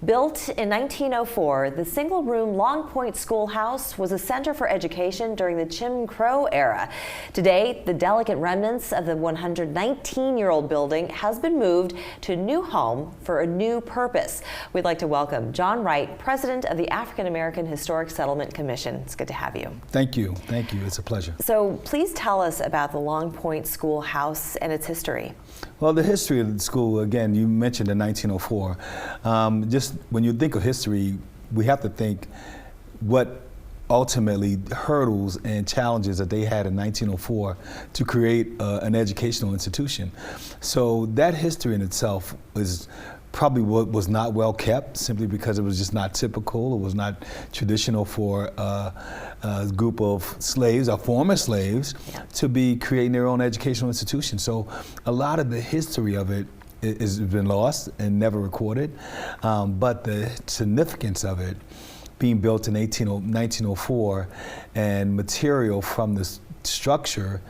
Built in 1904, the single-room Long Point Schoolhouse was a center for education during the Jim Crow era. Today, the delicate remnants of the 119-year-old building has been moved to a new home for a new purpose. We'd like to welcome John Wright, president of the African American Historic Settlement Commission. It's good to have you. Thank you. Thank you. It's a pleasure. So please tell us about the Long Point Schoolhouse and its history. Well, the history of the school, again, you mentioned in 1904. Just when you think of history, we have to think what ultimately hurdles and challenges that they had in 1904 to create an educational institution. So that history in itself is probably what was not well kept, simply because it was just not typical. It was not traditional for a group of slaves or former slaves to be creating their own educational institution. So a lot of the history of it has been lost and never recorded, but the significance of it being built in 1904 and material from the structure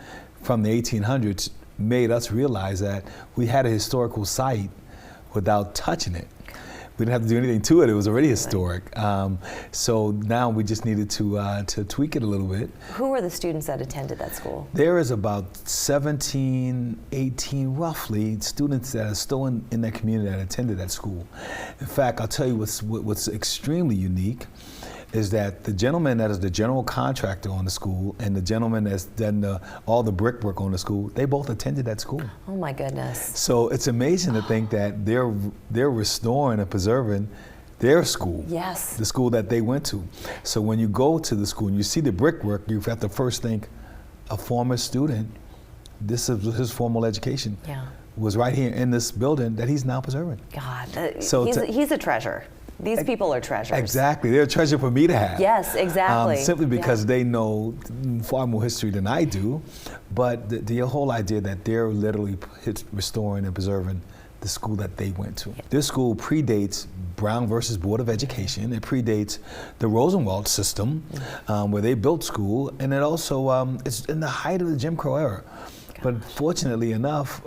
from the 1800s made us realize that we had a historical site without touching it. We didn't have to do anything to it. It was already historic. So now we just needed to tweak it a little bit. Who were the students that attended that school? There is about 17, 18 roughly students that are still in that community that attended that school. In fact, I'll tell you what's extremely unique is that the gentleman that is the general contractor on the school and the gentleman that's done all the brickwork on the school, they both attended that school. Oh my goodness. So it's amazing to think that they're restoring and preserving their school. Yes. The school that they went to. So when you go to the school and you see the brickwork, you have to first think, a former student, this is his formal education, was right here in this building that he's now preserving. God, so he's a treasure. These people are treasures. Exactly. They're a treasure for me to have. Yes, exactly. Simply because they know far more history than I do. But the whole idea that they're literally restoring and preserving the school that they went to. This school predates Brown versus Board of Education. It predates the Rosenwald system, where they built school. And it also, it's in the height of the Jim Crow era. But fortunately enough,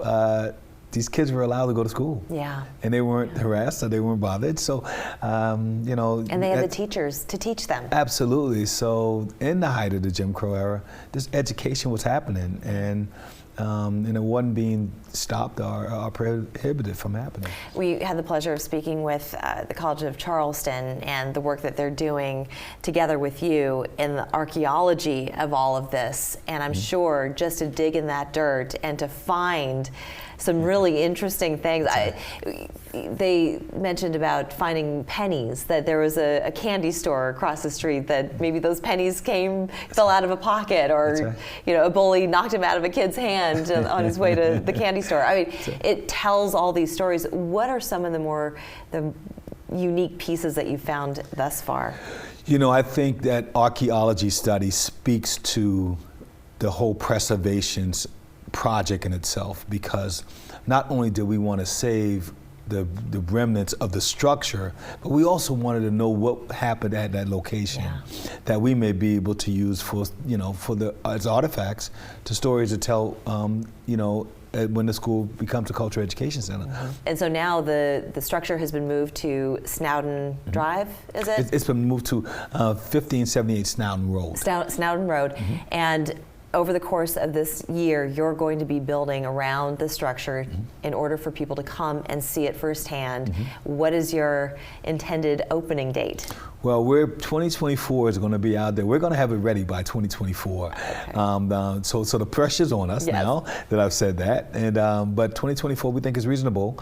these kids were allowed to go to school. Yeah. And they weren't harassed or they weren't bothered. So, you know. And they had the teachers to teach them. Absolutely. So in the height of the Jim Crow era, this education was happening and it wasn't being stopped or prohibited from happening. We had the pleasure of speaking with the College of Charleston and the work that they're doing together with you in the archaeology of all of this. And I'm sure just to dig in that dirt and to find some really interesting things. They mentioned about finding pennies, that there was a candy store across the street that maybe those pennies fell out of a pocket, or you know, a bully knocked him out of a kid's hand on his way to the candy store. I mean, it tells all these stories. What are some of the unique pieces that you found thus far? You know, I think that archaeology study speaks to the whole preservation's project in itself, because not only did we want to save the remnants of the structure, but we also wanted to know what happened at that location that we may be able to use for, you know, as artifacts, to stories to tell, you know, when the school becomes a cultural education center. And so now the structure has been moved to Snowden Drive, is it? It's been moved to 1578 Snowden Road. Snowden Road. And over the course of this year, you're going to be building around the structure in order for people to come and see it firsthand. What is your intended opening date? Well, 2024 is going to be out there. We're going to have it ready by 2024. Okay. So the pressure's on us now that I've said that. And but 2024 we think is reasonable,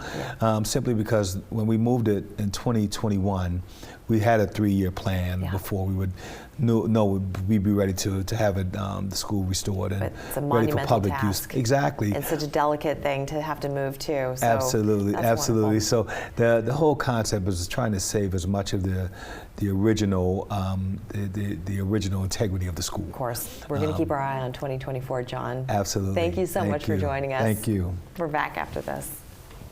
simply because when we moved it in 2021, we had a 3-year plan before we would we'd be ready to have it, the school restored and ready for public use. Exactly. And such a delicate thing to have to move to. So absolutely, absolutely. Wonderful. So the whole concept was trying to save as much of the original the original integrity of the school. Of course, we're going to keep our eye on 2024, John. Absolutely. Thank you so much for joining us. Thank you. We're back after this.